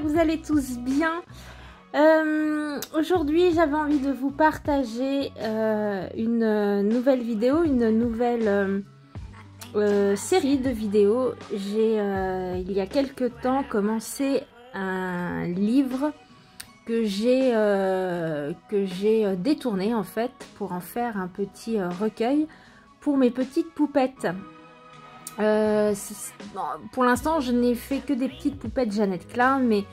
j'espère que vous allez tous bien. Aujourd'hui j'avais envie de vous partager une nouvelle vidéo, une nouvelle série de vidéos. J'ai il y a quelques temps commencé un livre que j'ai détourné en fait pour en faire un petit recueil pour mes petites poupettes. Pour l'instant je n'ai fait que des petites poupettes Jeannette Klein, mais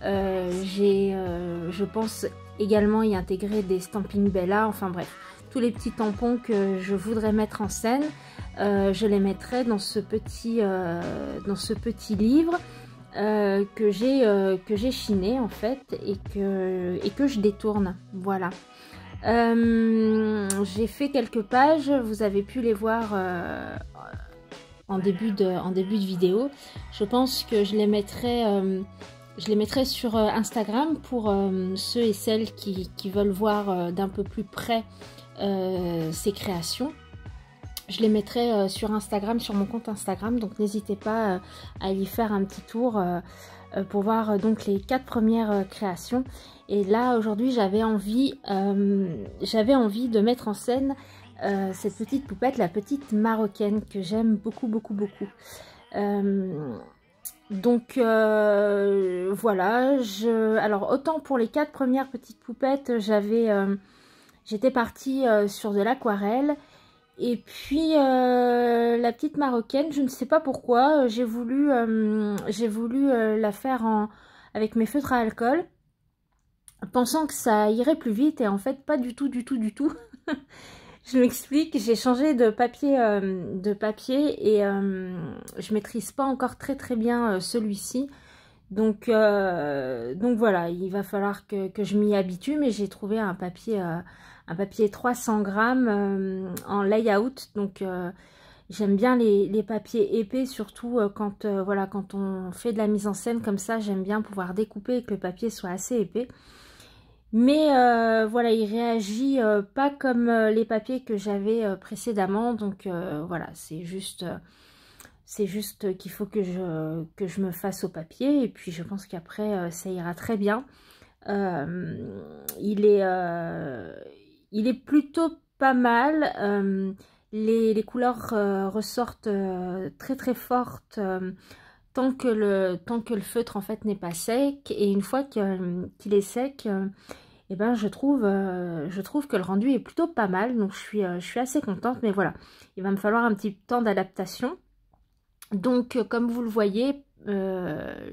je pense également y intégrer des Stampin' Bella, enfin bref, tous les petits tampons que je voudrais mettre en scène, je les mettrai dans ce petit livre que j'ai chiné en fait et que je détourne, voilà. J'ai fait quelques pages, vous avez pu les voir en début de vidéo. Je pense que je les mettrai sur Instagram pour ceux et celles qui veulent voir d'un peu plus près ces créations. Je les mettrai sur Instagram, sur mon compte Instagram, donc n'hésitez pas à y faire un petit tour pour voir donc les 4 premières créations. Et là aujourd'hui j'avais envie de mettre en scène cette petite poupette, la petite marocaine, que j'aime beaucoup. Donc voilà, alors autant pour les 4 premières petites poupettes, j'étais partie sur de l'aquarelle. Et puis la petite marocaine, je ne sais pas pourquoi, j'ai voulu la faire avec mes feutres à alcool, pensant que ça irait plus vite, et en fait pas du tout. Je m'explique, j'ai changé de papier et je maîtrise pas encore très bien celui-ci. Donc voilà, il va falloir que je m'y habitue, mais j'ai trouvé un papier 300 grammes en layout. Donc j'aime bien les papiers épais, surtout quand on fait de la mise en scène comme ça, j'aime bien pouvoir découper et que le papier soit assez épais. Mais voilà, il réagit pas comme les papiers que j'avais précédemment. Donc voilà, c'est juste qu'il faut que je me fasse au papier. Et puis je pense qu'après ça ira très bien. Il est plutôt pas mal. Les couleurs ressortent très fortes tant que le feutre en fait n'est pas sec. Et une fois qu'il est sec, et ben je trouve que le rendu est plutôt pas mal. Donc je suis assez contente. Mais voilà, il va me falloir un petit temps d'adaptation. Donc comme vous le voyez,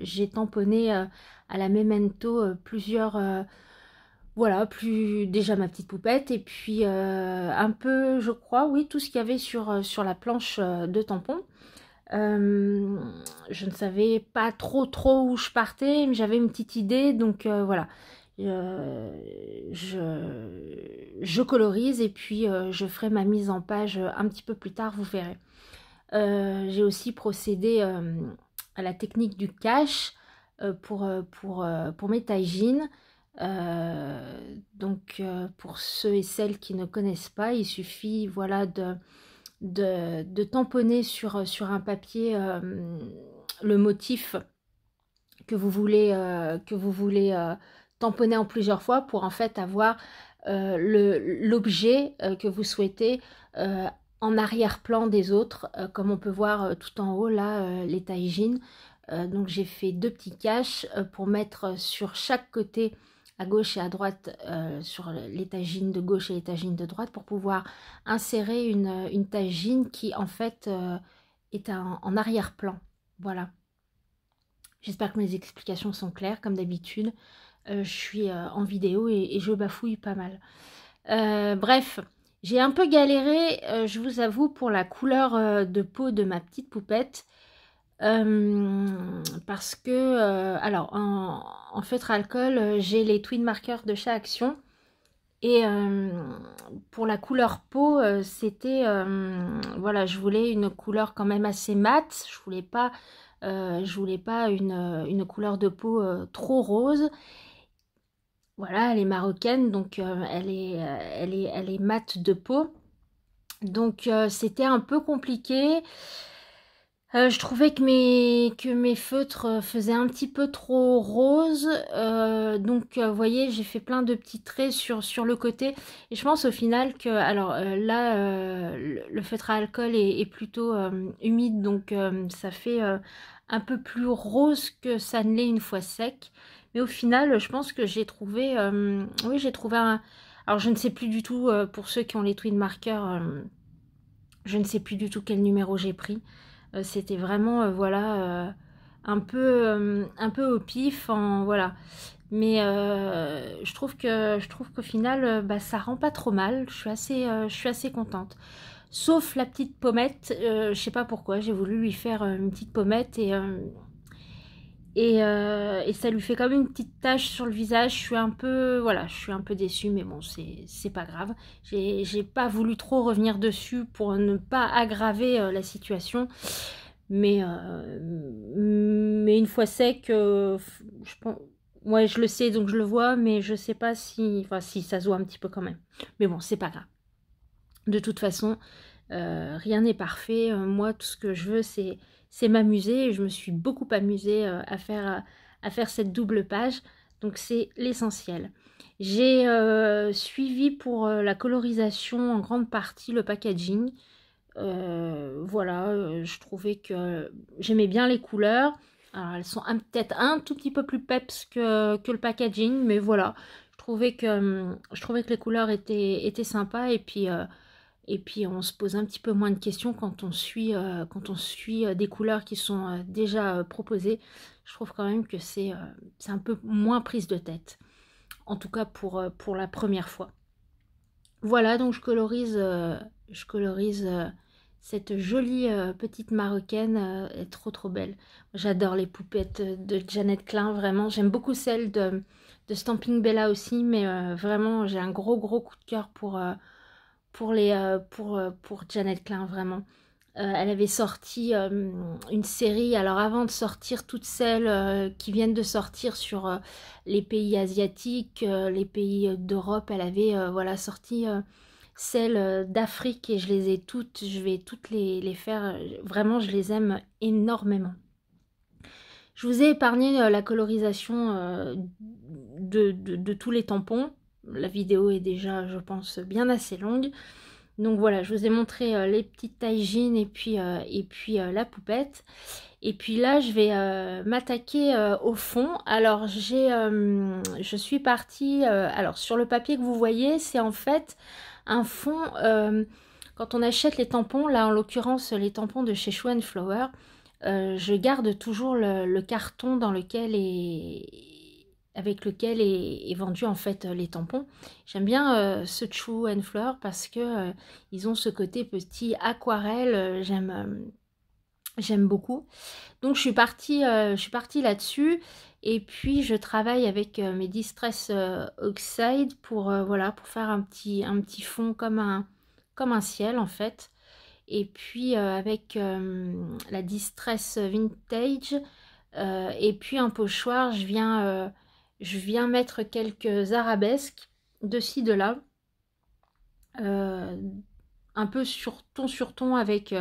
j'ai tamponné à la Memento plusieurs déjà ma petite poupette, et puis un peu, je crois, oui, tout ce qu'il y avait sur la planche de tampons. Je ne savais pas trop où je partais, mais j'avais une petite idée, donc voilà. Je colorise, et puis je ferai ma mise en page un petit peu plus tard, vous verrez. J'ai aussi procédé à la technique du cache pour mes taille-jeans. Donc pour ceux et celles qui ne connaissent pas, il suffit voilà de tamponner sur un papier le motif que vous voulez tamponner en plusieurs fois pour en fait avoir l'objet que vous souhaitez en arrière-plan des autres, comme on peut voir tout en haut là, les taille-jeans. Donc j'ai fait 2 petits caches pour mettre sur chaque côté, à gauche et à droite, sur les taille-jeans de gauche et les taille-jeans de droite, pour pouvoir insérer une taille-jean qui en fait est en arrière-plan. Voilà. J'espère que mes explications sont claires, comme d'habitude. Je suis en vidéo et je bafouille pas mal. Bref, j'ai un peu galéré, je vous avoue, pour la couleur de peau de ma petite poupette. Parce que, alors, en feutre alcool, j'ai les twin markers de chez Action. Et pour la couleur peau, c'était, voilà, je voulais une couleur quand même assez mate. Je voulais pas une couleur de peau trop rose. Voilà, elle est marocaine, donc elle est mate de peau. Donc c'était un peu compliqué. Je trouvais que mes feutres faisaient un petit peu trop rose, donc vous voyez, j'ai fait plein de petits traits sur le côté. Et je pense au final que, alors là, le feutre à alcool est plutôt humide, donc ça fait un peu plus rose que ça ne l'est une fois sec. Mais au final, je pense que j'ai trouvé, oui, j'ai trouvé un... Alors je ne sais plus du tout, pour ceux qui ont les tweed markers, je ne sais plus du tout quel numéro j'ai pris. C'était vraiment, voilà, un peu au pif, voilà. Mais je trouve qu'au final, bah, ça rend pas trop mal. Je suis assez contente. Sauf la petite pommette, je sais pas pourquoi, j'ai voulu lui faire une petite pommette et ça lui fait comme une petite tache sur le visage. Je suis un peu, voilà, je suis un peu déçue, mais bon, c'est pas grave. J'ai pas voulu trop revenir dessus pour ne pas aggraver la situation. Mais une fois sec, je pense, ouais, je le sais, donc je le vois, mais je sais pas si, enfin, si ça se voit un petit peu quand même. Mais bon, c'est pas grave. De toute façon, rien n'est parfait. Moi, tout ce que je veux, c'est m'amuser. Et je me suis beaucoup amusée à faire cette double page. Donc, c'est l'essentiel. J'ai suivi pour la colorisation en grande partie le packaging. Voilà, je trouvais que j'aimais bien les couleurs. Alors, elles sont peut-être un tout petit peu plus peps que le packaging, mais voilà. Je trouvais que les couleurs étaient sympas et puis on se pose un petit peu moins de questions quand on suit des couleurs qui sont déjà proposées. Je trouve quand même que c'est un peu moins prise de tête. En tout cas pour la première fois. Voilà, donc je colorise cette jolie petite marocaine, elle est trop belle. J'adore les poupettes de Jeannette Klein, vraiment. J'aime beaucoup celle de Stamping Bella aussi, mais vraiment, j'ai un gros coup de cœur pour Jeannette Klein, vraiment. Elle avait sorti une série, alors avant de sortir toutes celles qui viennent de sortir sur les pays asiatiques, les pays d'Europe, elle avait voilà, sorti celles d'Afrique et je les ai toutes, je vais toutes les faire, vraiment je les aime énormément. Je vous ai épargné la colorisation de tous les tampons, la vidéo est déjà je pense bien assez longue. Donc voilà, je vous ai montré les petites tailles jeans et puis la poupette. Et puis là, je vais m'attaquer au fond. Alors, je suis partie... alors, sur le papier que vous voyez, c'est en fait un fond... quand on achète les tampons, là en l'occurrence les tampons de chez Show Flower, je garde toujours le carton dans lequel avec lequel est vendu en fait les tampons. J'aime bien ce True and Flower parce que ils ont ce côté petit aquarelle, j'aime beaucoup. Donc je suis partie là-dessus et puis je travaille avec mes Distress Oxide pour voilà, pour faire un petit fond comme un ciel en fait. Et puis avec la Distress Vintage et puis un pochoir, je viens mettre quelques arabesques de ci, de là. Un peu sur ton avec,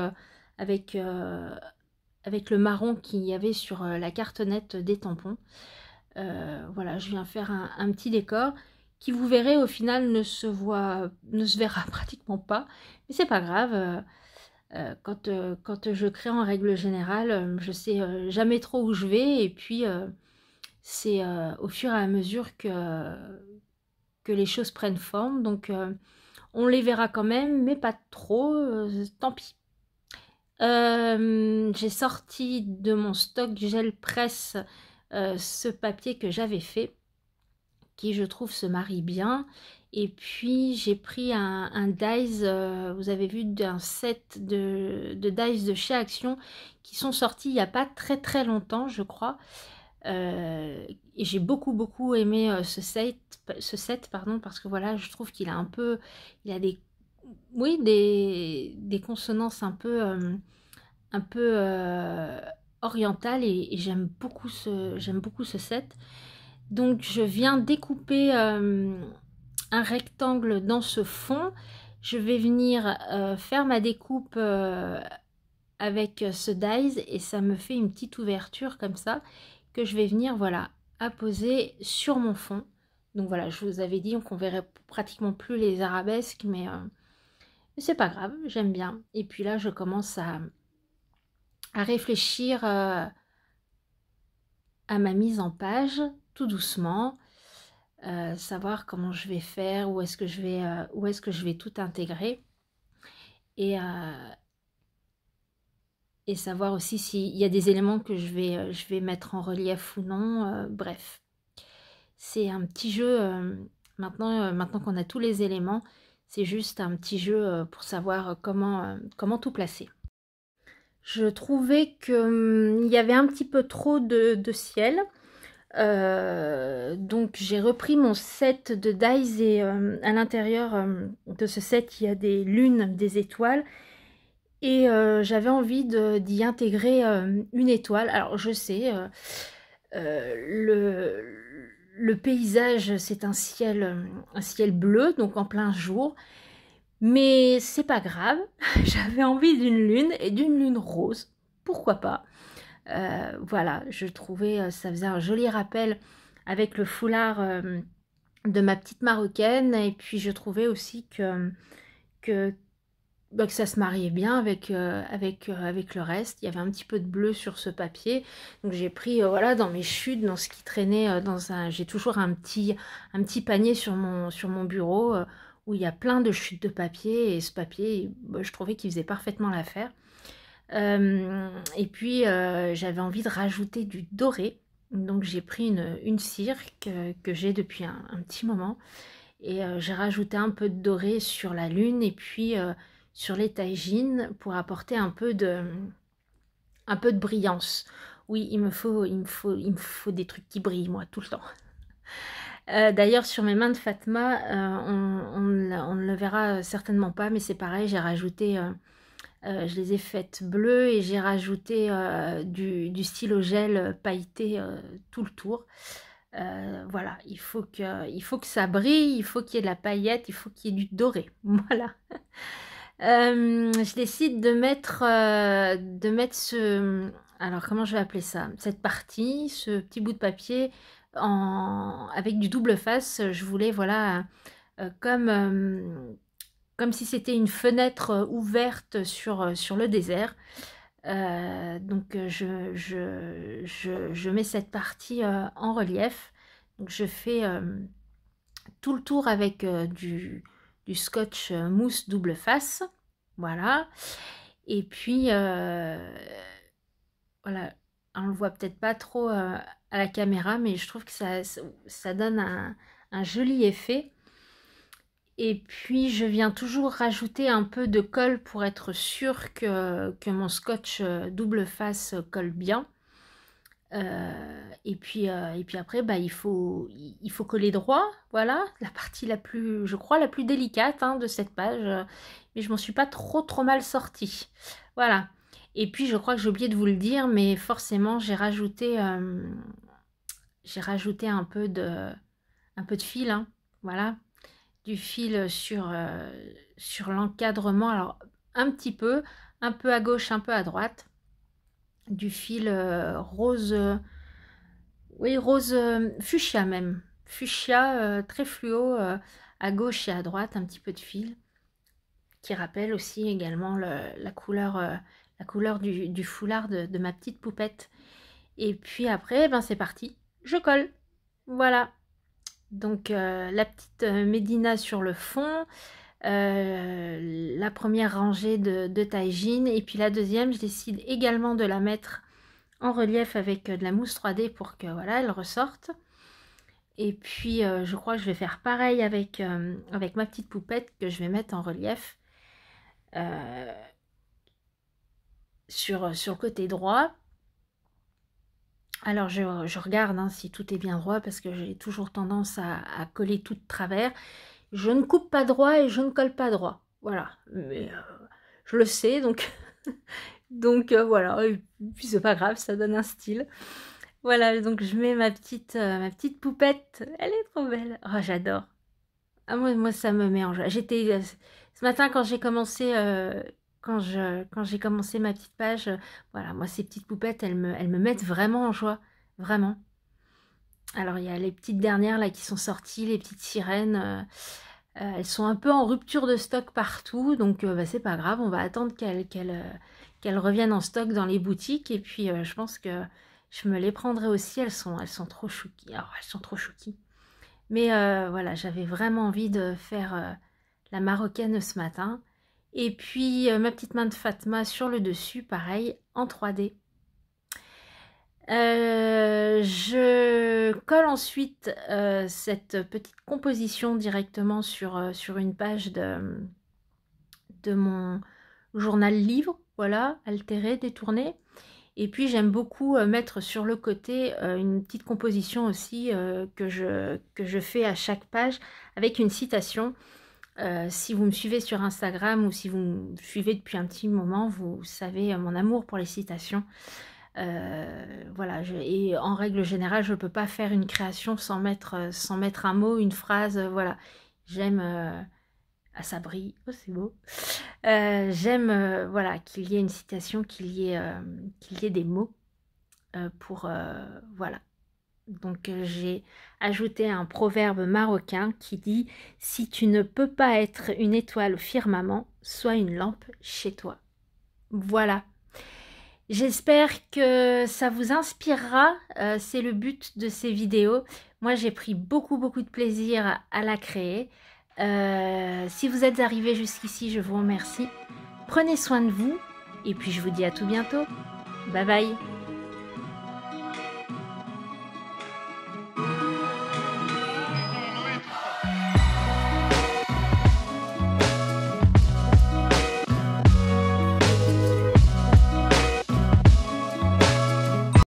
avec le marron qu'il y avait sur la cartonnette des tampons. Voilà, je viens faire un petit décor qui, vous verrez, au final ne se verra pratiquement pas. Mais c'est pas grave. Quand je crée en règle générale, je sais jamais trop où je vais et puis c'est au fur et à mesure que les choses prennent forme. Donc on les verra quand même, mais pas trop, tant pis. J'ai sorti de mon stock gel presse ce papier que j'avais fait, qui je trouve se marie bien. Et puis j'ai pris un dies, vous avez vu, d'un set de dies de chez Action qui sont sortis il n'y a pas très longtemps, je crois. Et j'ai beaucoup aimé ce set pardon, parce que voilà, je trouve qu'il a un peu, il a des, oui, des consonances un peu orientales et j'aime beaucoup ce set. Donc je viens découper un rectangle dans ce fond. Je vais venir faire ma découpe avec ce dies et ça me fait une petite ouverture comme ça que je vais venir, voilà, apposer sur mon fond. Donc voilà, je vous avais dit qu'on verrait pratiquement plus les arabesques, mais c'est pas grave, j'aime bien. Et puis là, je commence à réfléchir à ma mise en page, tout doucement, savoir comment je vais faire, où est-ce que je vais tout intégrer. Et savoir aussi s'il y a des éléments que je vais mettre en relief ou non. Bref, c'est un petit jeu. Maintenant qu'on a tous les éléments, c'est juste un petit jeu pour savoir comment tout placer. Je trouvais qu'il y avait un petit peu trop de ciel. Donc j'ai repris mon set de dies et à l'intérieur de ce set, il y a des lunes, des étoiles. Et j'avais envie d'y intégrer une étoile. Alors je sais, le paysage c'est un ciel bleu, donc en plein jour. Mais c'est pas grave, j'avais envie d'une lune et d'une lune rose. Pourquoi pas? Voilà, je trouvais ça faisait un joli rappel avec le foulard de ma petite marocaine. Et puis je trouvais aussi que ça se mariait bien avec le reste. Il y avait un petit peu de bleu sur ce papier. Donc j'ai pris voilà, dans mes chutes, dans ce qui traînait j'ai toujours un petit panier sur mon bureau où il y a plein de chutes de papier. Et ce papier, je trouvais qu'il faisait parfaitement l'affaire. Et puis j'avais envie de rajouter du doré. Donc j'ai pris une cire que j'ai depuis un petit moment. Et j'ai rajouté un peu de doré sur la lune et puis sur les taïgines pour apporter un peu de brillance. Oui, il me faut des trucs qui brillent, moi, tout le temps. D'ailleurs, sur mes mains de Fatma, on ne le verra certainement pas, mais c'est pareil, j'ai rajouté, je les ai faites bleues et j'ai rajouté du stylo gel pailleté tout le tour. Voilà, il faut que ça brille, il faut qu'il y ait de la paillette, il faut qu'il y ait du doré. Voilà. Je décide de mettre alors comment je vais appeler ça, cette partie, ce petit bout de papier avec du double face. Je voulais, voilà, comme si c'était une fenêtre ouverte sur le désert. Donc je mets cette partie en relief. Donc je fais tout le tour avec du scotch mousse double face. Voilà. Et puis voilà, on le voit peut-être pas trop à la caméra, mais je trouve que ça donne un joli effet. Et puis je viens toujours rajouter un peu de colle pour être sûre que mon scotch double face colle bien. Et puis après, il faut coller droit. Voilà, la partie je crois, la plus délicate de cette page. Mais je m'en suis pas trop mal sortie. Voilà. Et puis je crois que j'ai oublié de vous le dire, mais forcément j'ai rajouté un peu de fil. Voilà. Du fil sur l'encadrement. Alors un petit peu, un peu à gauche, un peu à droite. Du fil rose, oui, rose fuchsia même. Fuchsia très fluo à gauche et à droite, un petit peu de fil. Qui rappelle aussi également la couleur du foulard de ma petite poupette. Et puis après, c'est parti. Je colle. Voilà. Donc la petite Médina sur le fond, la première rangée de taïgines, et puis la deuxième, je décide également de la mettre en relief avec de la mousse 3D pour que voilà, elle ressorte. Et puis je crois que je vais faire pareil avec ma petite poupette que je vais mettre en relief sur le côté droit. Alors je regarde si tout est bien droit parce que j'ai toujours tendance à coller tout de travers. Je ne coupe pas droit et je ne colle pas droit. Voilà, mais je le sais donc voilà, et puis c'est pas grave, ça donne un style. Voilà, donc je mets ma petite poupette. Elle est trop belle. Oh, j'adore. Ah, moi ça me met en joie. Ce matin quand j'ai commencé quand j'ai commencé ma petite page. Voilà, moi ces petites poupettes, elles me mettent vraiment en joie, vraiment. Alors il y a les petites dernières là qui sont sorties, les petites sirènes. Elles sont un peu en rupture de stock partout, donc bah, c'est pas grave, on va attendre qu'elles reviennent en stock dans les boutiques. Et puis je pense que je me les prendrai aussi, elles sont trop chouki. Alors elles sont trop chouki. Mais voilà, j'avais vraiment envie de faire la marocaine ce matin. Et puis ma petite main de Fatma sur le dessus, pareil, en 3D. Je colle ensuite cette petite composition directement sur une page de mon journal livre, voilà, altéré, détourné. Et puis j'aime beaucoup mettre sur le côté une petite composition aussi que je fais à chaque page avec une citation. Si vous me suivez sur Instagram ou si vous me suivez depuis un petit moment, vous savez mon amour pour les citations. Voilà, et en règle générale, je ne peux pas faire une création sans mettre un mot, une phrase, voilà. J'aime... ah, ça brille, oh, c'est beau. J'aime voilà, qu'il y ait une citation, qu'il y ait des mots pour... voilà. Donc j'ai ajouté un proverbe marocain qui dit « Si tu ne peux pas être une étoile au firmament, sois une lampe chez toi. » Voilà. J'espère que ça vous inspirera, c'est le but de ces vidéos. Moi j'ai pris beaucoup de plaisir à la créer. Si vous êtes arrivés jusqu'ici, je vous remercie. Prenez soin de vous et puis je vous dis à tout bientôt. Bye bye.